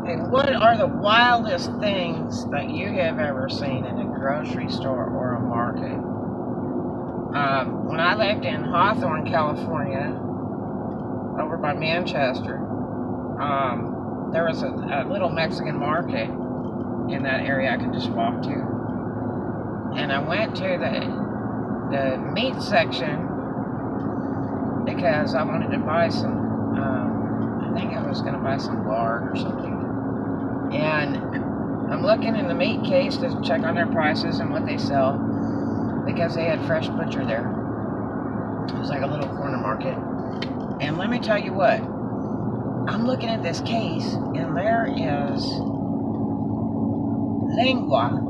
Hey, what are the wildest things that you have ever seen in a grocery store or a market? When I lived in Hawthorne, California, over by Manchester, there was a little Mexican market in that area I could just walk to. And I went to the meat section because I wanted to buy some, I think I was going to buy some lard or something. And I'm looking in the meat case to check on their prices and what they sell because they had fresh butcher there. It was like a little corner market. And let me tell you what, I'm looking at this case and there is lengua.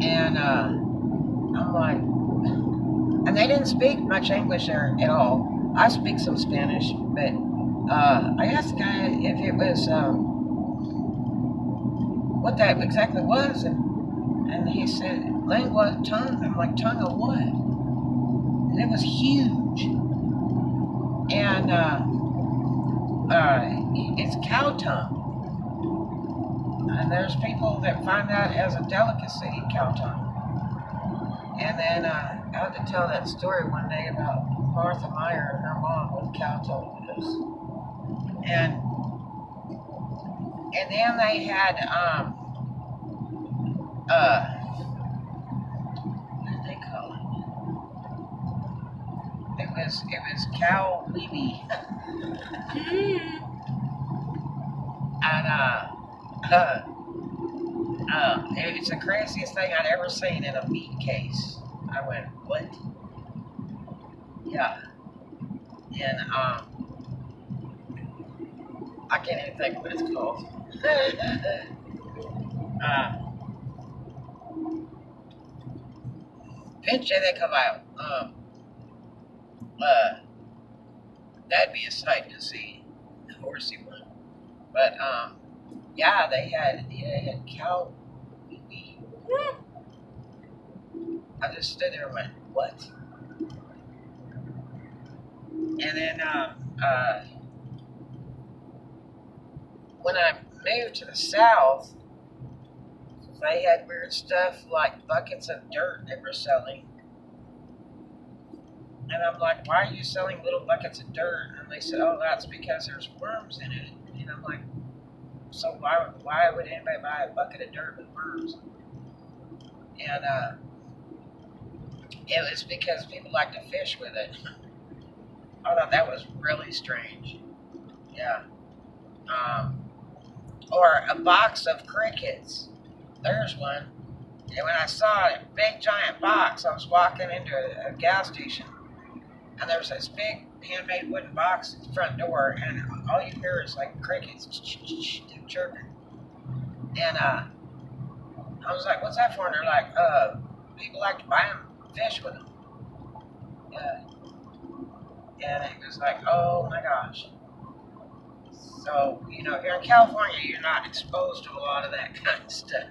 And I'm like, and they didn't speak much English there at all. I speak some Spanish, but I asked the guy if it was what that exactly was, and he said lengua tongue. I'm like, tongue of what? And it was huge, and it's cow tongue, and there's people that find that as a delicacy, cow tongue. And then I had to tell that story one day about Martha Meyer and her mom with cow tongue. And then they had what did they call it? It was cow weeby. And it's the craziest thing I'd ever seen in a meat case. I went, what? Yeah. And I can't even think what it's called. Pinche de caballo. That'd be a sight to see. The horsey one. But yeah, they had cow. I just stood there and went, what? And then when I moved to the south, they had weird stuff like buckets of dirt they were selling. And I'm like, why are you selling little buckets of dirt? And they said, oh, that's because there's worms in it. And I'm like, so why would anybody buy a bucket of dirt with worms? And it was because people like to fish with it. I thought that was really strange. Yeah. Or a box of crickets. There's one. And when I saw a big giant box, I was walking into a gas station, and there was this big handmade wooden box at the front door, and all you hear is like crickets chirping. And I was like, "What's that for?" And they're like, "People like to buy them, fish with them." And it was like, "Oh my gosh." So, here in California, you're not exposed to a lot of that kind of stuff,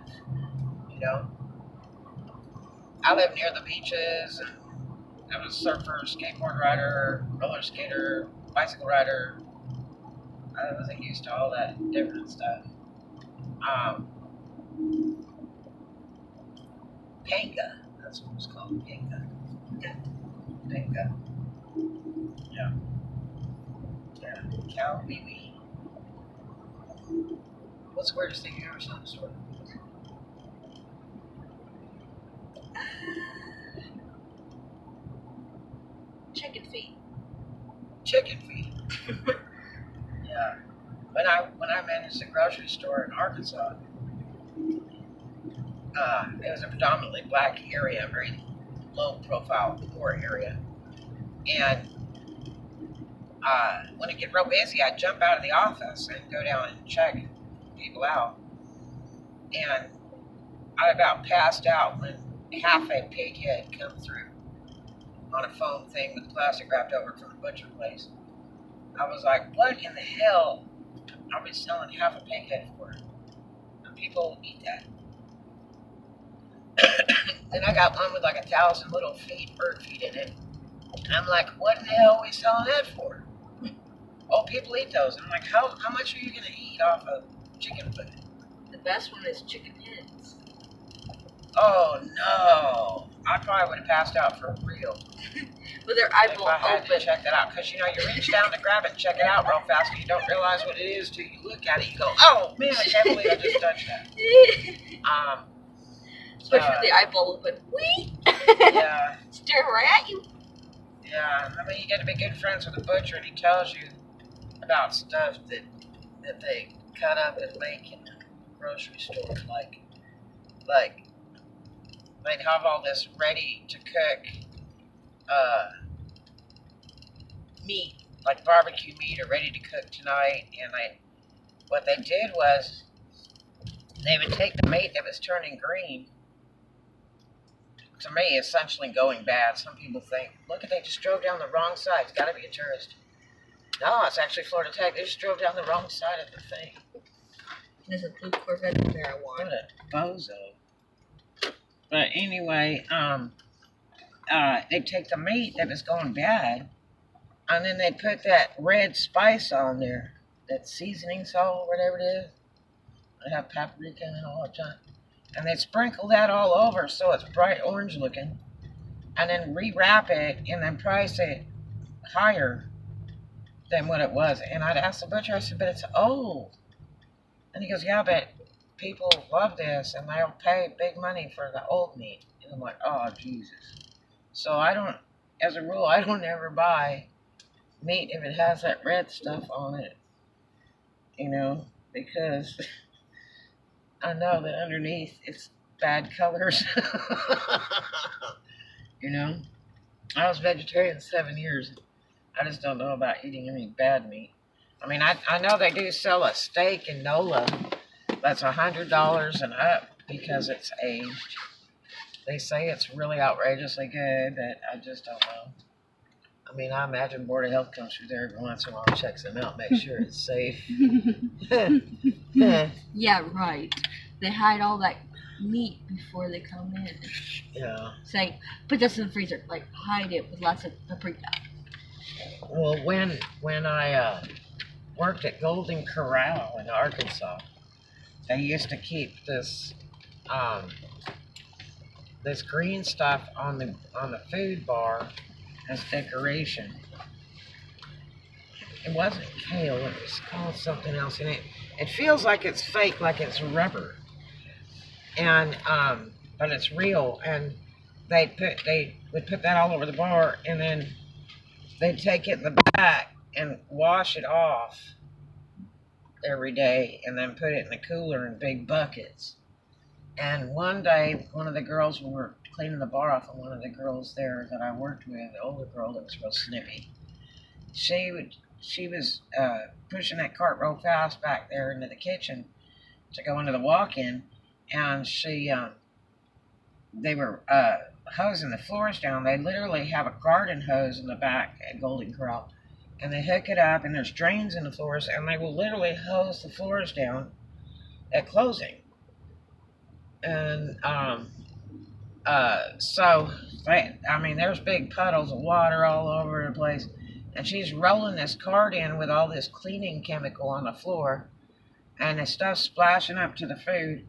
I live near the beaches, and I was a surfer, skateboard rider, roller skater, bicycle rider. I wasn't used to all that different stuff. Panga, that's what it was called, panga. Yeah, panga. Yeah. Cow baby. What's the weirdest thing you ever saw in the store? Chicken feet. Chicken feet. Yeah. When I managed a grocery store in Arkansas, it was a predominantly black area, a very low profile, poor area. And when it get real busy, I'd jump out of the office and go down and check people out. And I about passed out when half a pig head come through on a foam thing with plastic wrapped over from the butcher place. I was like, what in the hell are we selling half a pig head for? And people eat that. Then I got one with like 1,000 little feet, bird feet in it. And I'm like, what in the hell are we selling that for? Oh, people eat those. I'm like, how much are you going to eat off of chicken foot? The best one is chicken heads. Oh, no. I probably would have passed out for real. With their If eyeball I had open. to check that out. Because, you reach down to grab it and check it out real fast, and you don't realize what it is till you look at it. You go, oh, man, I can't believe I just touched that. Especially with the eyeball open. Wee! Yeah. Stare right at you. Yeah. I mean, you get to be good friends with a butcher, and he tells you about stuff that they cut up and make in the grocery store. Like they'd have all this ready to cook meat, like barbecue meat or ready to cook tonight. And what they did was they would take the meat that was turning green, to me, essentially going bad. Some people think, look, they just drove down the wrong side. It's got to be a tourist. No, it's actually Florida Tech. They just drove down the wrong side of the thing. There's a blue Corvette in there I want. What a bozo. But anyway, they'd take the meat that was going bad, and then they'd put that red spice on there, that seasoning salt, whatever it is. They have paprika and all the time. And they'd sprinkle that all over so it's bright orange looking, and then rewrap it and then price it higher than what it was. And I'd ask the butcher, I said, but it's old. And he goes, yeah, but people love this and they'll pay big money for the old meat. And I'm like, oh, Jesus. So as a rule, I don't ever buy meat if it has that red stuff on it, because I know that underneath it's bad colors. I was vegetarian 7 years. I just don't know about eating any bad meat. I mean, I know they do sell a steak in NOLA that's $100 and up because it's aged. They say it's really outrageously good, but I just don't know. I mean, I imagine Board of Health comes through there every once in a while and checks them out, make sure it's safe. Yeah, right. They hide all that meat before they come in. Yeah. Say, put this in the freezer. Like, hide it with lots of paprika. Well, when I worked at Golden Corral in Arkansas, they used to keep this green stuff on the food bar as decoration. It wasn't kale, it was called something else, and it feels like it's fake, like it's rubber. And but it's real, and they would put that all over the bar, and then they'd take it in the back and wash it off every day, and then put it in the cooler in big buckets. And one day, one of the girls, we were cleaning the bar off, and one of the girls there that I worked with, the older girl that was real snippy, she was pushing that cart real fast back there into the kitchen to go into the walk-in, and they were hosing the floors down. They literally have a garden hose in the back at Golden Corral, and they hook it up, and there's drains in the floors, and they will literally hose the floors down at closing. And so there's big puddles of water all over the place, and she's rolling this cart in with all this cleaning chemical on the floor, and the stuff's splashing up to the food,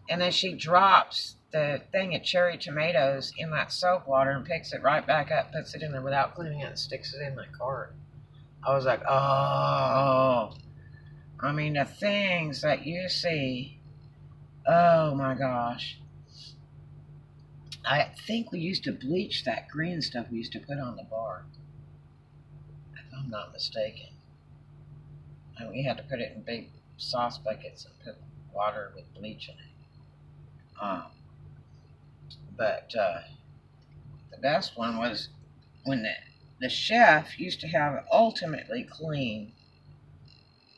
and then she drops the thing of cherry tomatoes in that soap water and picks it right back up, puts it in there without cleaning it, and sticks it in the cart. I was like, oh, I mean, the things that you see, oh my gosh. I think we used to bleach that green stuff we used to put on the bar, if I'm not mistaken. And we had to put it in big sauce buckets and put water with bleach in it. But the best one was when the chef used to have an ultimately clean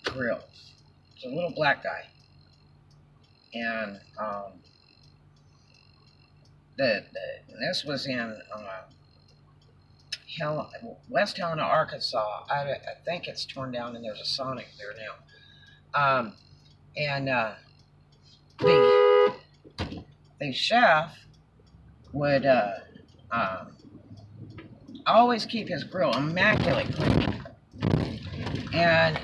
grill. It's a little black guy. And this was in West Helena, Arkansas. I think it's torn down and there's a Sonic there now. And the chef would always keep his grill immaculate clean. And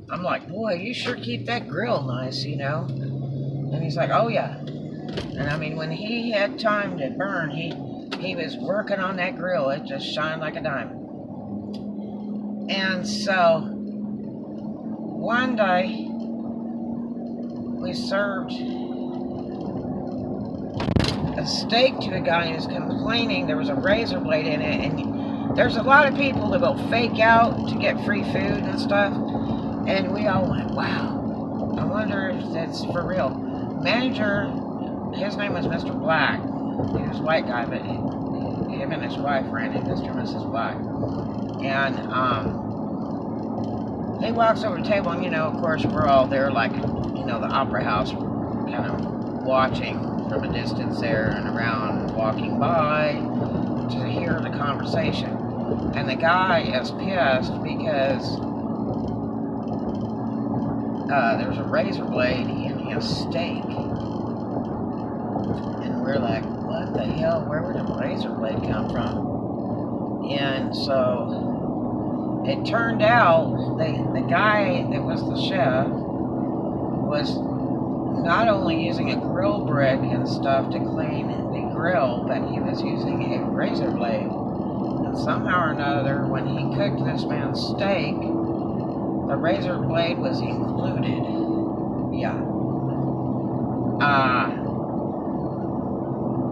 I'm like, boy, you sure keep that grill nice, you know? And he's like, oh yeah. And I mean, when he had time to burn, he was working on that grill. It just shined like a diamond. And so one day we served a steak to a guy who was complaining there was a razor blade in it, and there's a lot of people that will fake out to get free food and stuff, and we all went, wow, I wonder if that's for real. Manager, his name was Mr. Black. He was a white guy, but him and his wife ran into Mr. and Mrs. Black. And he walks over to the table, and you know, of course, we're all there like, you know, the opera house, kind of watching from a distance there and around, walking by to hear the conversation. And the guy is pissed because there's a razor blade in his steak. And we're like, what the hell? Where would a razor blade come from? And so it turned out the guy that was the chef was not only using a grill brick and stuff to clean the grill, but he was using a razor blade. And somehow or another, when he cooked this man's steak, the razor blade was included. Yeah.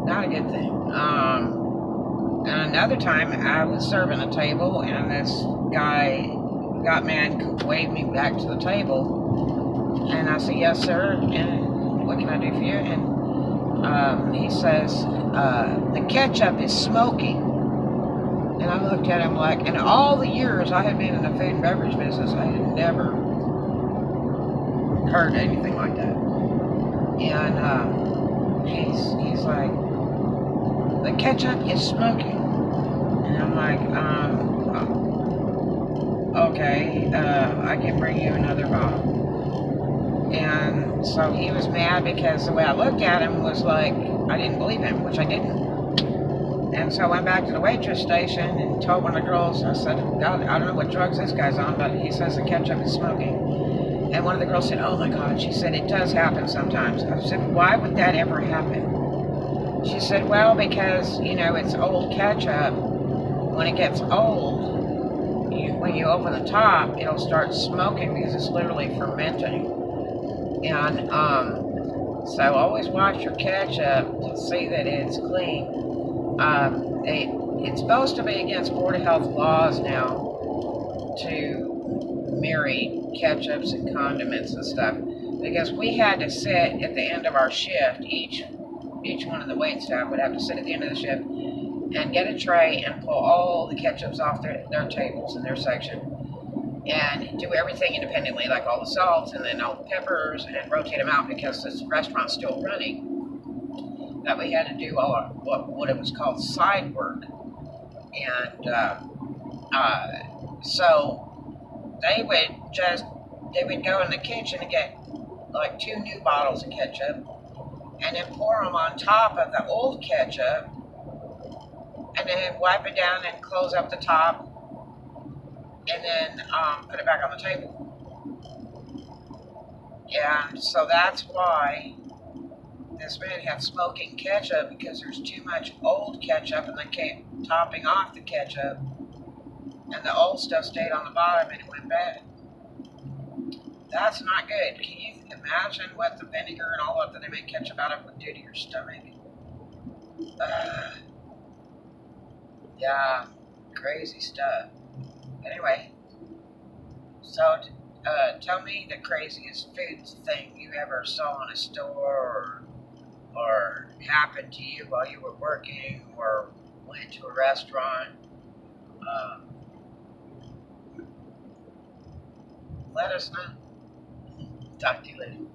Not a good thing. And another time, I was serving a table, and this guy got mad, waved me back to the table. And I said, yes, sir, and what can I do for you? And he says, the ketchup is smoking. And I looked at him like, in all the years I had been in the food and beverage business, I had never heard anything like that. And he's like, the ketchup is smoking. And I'm like, okay, I can bring you another bottle. And so he was mad because the way I looked at him was like, I didn't believe him, which I didn't. And so I went back to the waitress station and told one of the girls, I said, God, I don't know what drugs this guy's on, but he says the ketchup is smoking. And one of the girls said, oh my God, she said, it does happen sometimes. I said, why would that ever happen? She said, well, because, you know, it's old ketchup. When it gets old, when you open the top, it'll start smoking because it's literally fermenting. And so always wash your ketchup to see that it's clean. It's supposed to be against Board of Health laws now to marry ketchups and condiments and stuff, because we had to sit at the end of our shift. Each one of the wait staff would have to sit at the end of the shift and get a tray and pull all the ketchups off their tables in their section and do everything independently, like all the salts and then all the peppers, and rotate them out because this restaurant's still running. That we had to do all our, what it was called side work. And so they would go in the kitchen and get like 2 new bottles of ketchup and then pour them on top of the old ketchup and then wipe it down and close up the top and then put it back on the table. And so that's why this man had smoking ketchup, because there's too much old ketchup and they kept topping off the ketchup, and the old stuff stayed on the bottom and it went bad. That's not good. Can you imagine what the vinegar and all that they make ketchup out of would do to your stomach? Yeah, crazy stuff. Anyway, so tell me the craziest food thing you ever saw in a store or happened to you while you were working or went to a restaurant. Let us know. Talk to you later.